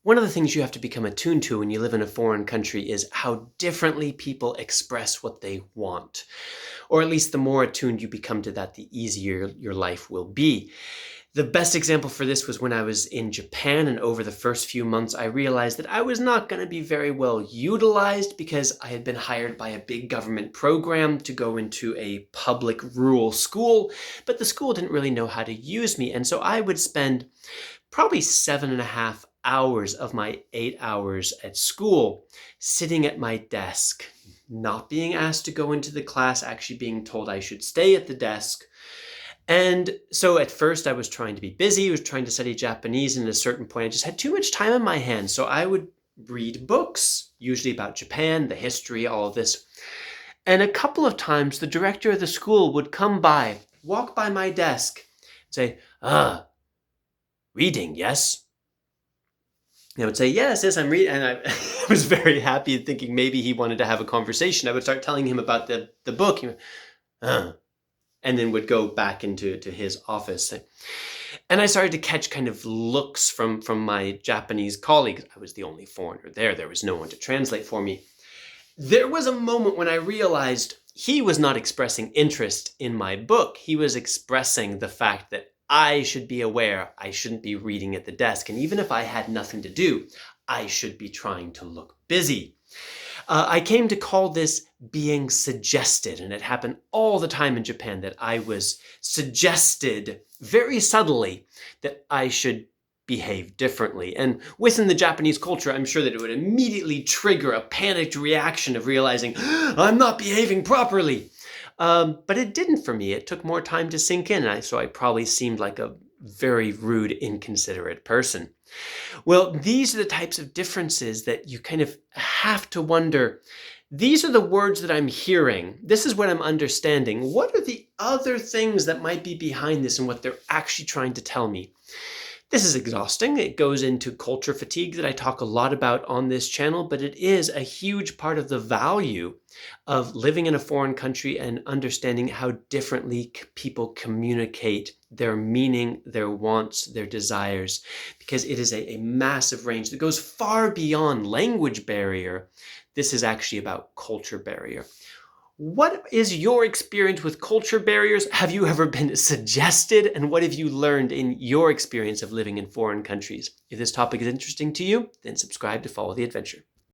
One of the things you have to become attuned to when you live in a foreign country is how differently people express what they want. Or at least the more attuned you become to that, the easier your life will be. The best example for this was when I was in Japan, and over the first few months, I realized that I was not going to be very well utilized because I had been hired by a big government program to go into a public rural school, but the school didn't really know how to use me. And so I would spend probably 7.5 hours of my 8 hours at school sitting at my desk, not being asked to go into the class, actually being told I should stay at the desk. And so at first I was trying to be busy, I was trying to study Japanese, and at a certain point I just had too much time in my hands. So I would read books, usually about Japan, the history, all of this. And a couple of times the director of the school would come by, walk by my desk, say, reading, yes? And I would say, yes, I'm reading. And I was very happy thinking maybe he wanted to have a conversation. I would start telling him about the book. He went, and then would go back into his office. And I started to catch kind of looks from my Japanese colleagues. I was the only foreigner there. There was no one to translate for me. There was a moment when I realized he was not expressing interest in my book. He was expressing the fact that I should be aware I shouldn't be reading at the desk. And even if I had nothing to do, I should be trying to look busy. I came to call this being suggested, and it happened all the time in Japan that I was suggested very subtly that I should behave differently. And within the Japanese culture, I'm sure that it would immediately trigger a panicked reaction of realizing, I'm not behaving properly. But it didn't for me. It took more time to sink in, so I probably seemed like a very rude, inconsiderate person. Well, these are the types of differences that you kind of have to wonder. These are the words that I'm hearing. This is what I'm understanding. What are the other things that might be behind this and what they're actually trying to tell me? This is exhausting. It goes into culture fatigue that I talk a lot about on this channel, but it is a huge part of the value of living in a foreign country and understanding how differently people communicate their meaning, their wants, their desires, because it is a massive range that goes far beyond language barrier. This is actually about culture barrier. What is your experience with culture barriers? Have you ever been suggested? And what have you learned in your experience of living in foreign countries? If this topic is interesting to you, then subscribe to follow the adventure.